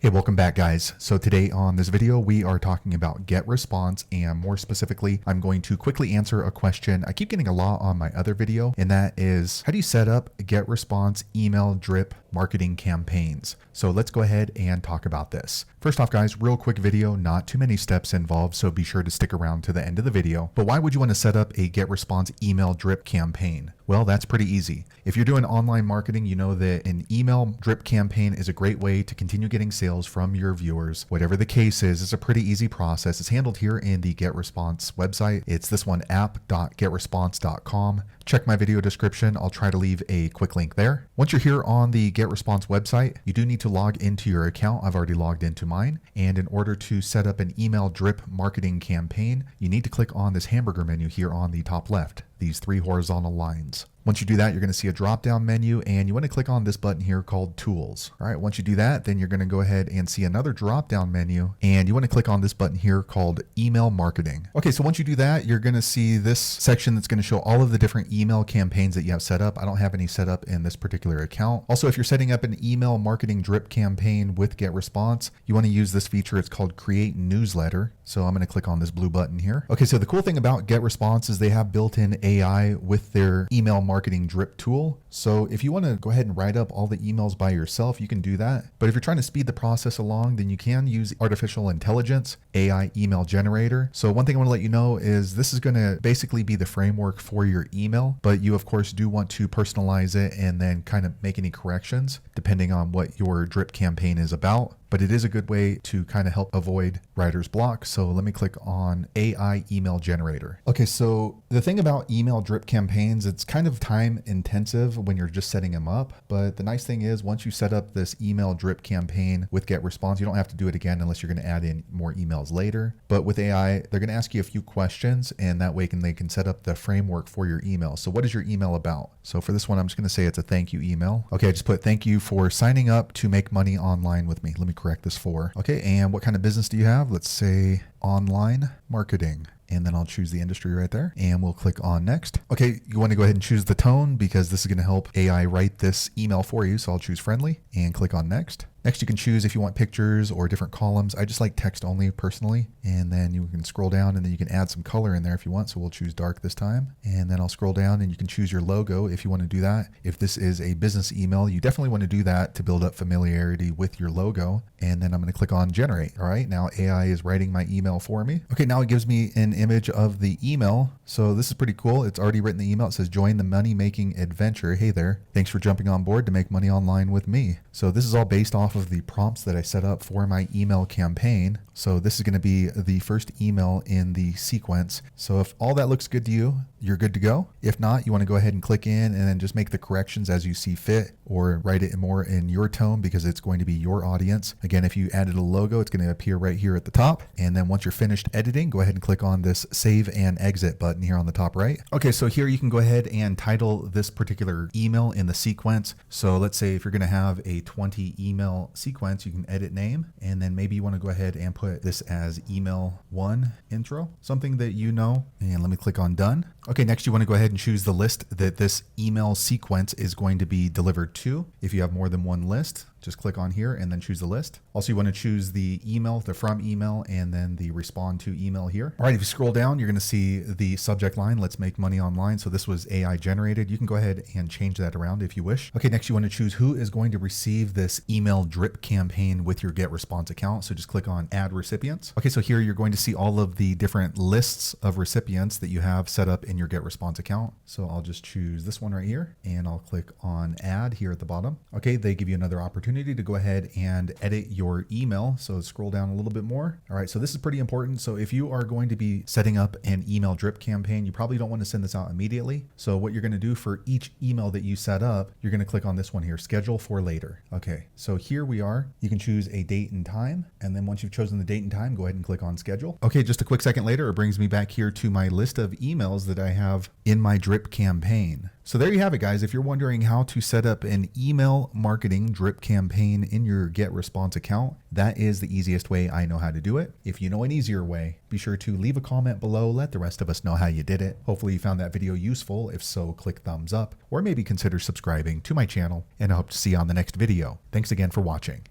Hey, welcome back guys. So today on this video, we are talking about GetResponse, and more specifically, I'm going to quickly answer a question I keep getting a lot on my other video, and that is, how do you set up GetResponse email drip marketing campaigns? So let's go ahead and talk about this. First off guys, real quick video, not too many steps involved, so be sure to stick around to the end of the video. But why would you want to set up a GetResponse email drip campaign? Well, that's pretty easy. If you're doing online marketing, you know that an email drip campaign is a great way to continue getting sales from your viewers. Whatever the case is, it's a pretty easy process. It's handled here in the GetResponse website. It's this one, app.getresponse.com. Check my video description. I'll try to leave a quick link there. Once you're here on the GetResponse website, you do need to log into your account. I've already logged into mine. And in order to set up an email drip marketing campaign, you need to click on this hamburger menu here on the top left, these three horizontal lines. Once you do that, you're going to see a drop-down menu, and you want to click on this button here called Tools. All right, once you do that, then you're going to go ahead and see another drop-down menu, and you want to click on this button here called Email Marketing. Okay, so once you do that, you're going to see this section that's going to show all of the different email campaigns that you have set up. I don't have any set up in this particular account. Also, if you're setting up an email marketing drip campaign with GetResponse, you want to use this feature. It's called Create Newsletter. So I'm going to click on this blue button here. Okay, so the cool thing about GetResponse is they have built-in AI with their email marketing drip tool. So if you want to go ahead and write up all the emails by yourself, you can do that. But if you're trying to speed the process along, then you can use artificial intelligence, AI email generator. So one thing I want to let you know is this is going to basically be the framework for your email, but you of course do want to personalize it and then kind of make any corrections depending on what your drip campaign is about. But it is a good way to kind of help avoid writer's block. So let me click on AI email generator. Okay, so the thing about email drip campaigns, it's kind of time intensive when you're just setting them up. But the nice thing is once you set up this email drip campaign with GetResponse, you don't have to do it again unless you're going to add in more emails later. But with AI, they're going to ask you a few questions, and that way they can set up the framework for your email. So what is your email about? So for this one, I'm just going to say it's a thank you email. Okay, I just put thank you for signing up to make money online with me. Let me correct this for. Okay, and what kind of business do you have? Let's say online marketing. And then I'll choose the industry right there, and we'll click on next. Okay, you want to go ahead and choose the tone because this is going to help AI write this email for you. So I'll choose friendly and click on next. Next, you can choose if you want pictures or different columns. I just like text only personally. And then you can scroll down and then you can add some color in there if you want. So we'll choose dark this time. And then I'll scroll down and you can choose your logo if you want to do that. If this is a business email, you definitely want to do that to build up familiarity with your logo. And then I'm going to click on generate. All right, now AI is writing my email for me. Okay, now it gives me an image of the email. So this is pretty cool. It's already written the email. It says, join the money making adventure. Hey there. Thanks for jumping on board to make money online with me. So this is all based off of the prompts that I set up for my email campaign. So this is going to be the first email in the sequence. So if all that looks good to you, you're good to go. If not, you want to go ahead and click in and then just make the corrections as you see fit, or write it more in your tone because it's going to be your audience. Again, if you added a logo, it's going to appear right here at the top. And then once you're finished editing, go ahead and click on this save and exit button here on the top right. Okay, so here you can go ahead and title this particular email in the sequence. So let's say if you're going to have a 20 email sequence, you can edit name, and then maybe you want to go ahead and put this as email 1 intro, something that you know. And let me click on done. Okay, next you want to go ahead and choose the list that this email sequence is going to be delivered to. If you have more than one list, just click on here and then choose the list. Also, you want to choose the email, the from email, and then the respond to email here. All right, if you scroll down, you're going to see the subject line, let's make money online. So this was AI generated. You can go ahead and change that around if you wish. Okay, next you want to choose who is going to receive this email drip campaign with your GetResponse account. So just click on add recipients. Okay, so here you're going to see all of the different lists of recipients that you have set up in your GetResponse account. So I'll just choose this one right here and I'll click on add here at the bottom. Okay, they give you another opportunity to go ahead and edit your email. So scroll down a little bit more. All right, so this is pretty important. So if you are going to be setting up an email drip campaign, you probably don't want to send this out immediately. So what you're going to do for each email that you set up, you're going to click on this one here, schedule for later. Okay, so here we are. You can choose a date and time. And then once you've chosen the date and time, go ahead and click on schedule. Okay, just a quick second later, it brings me back here to my list of emails that I have in my drip campaign. So there you have it, guys. If you're wondering how to set up an email marketing drip campaign in your GetResponse account, that is the easiest way I know how to do it. If you know an easier way, be sure to leave a comment below. Let the rest of us know how you did it. Hopefully you found that video useful. If so, click thumbs up or maybe consider subscribing to my channel, and I hope to see you on the next video. Thanks again for watching.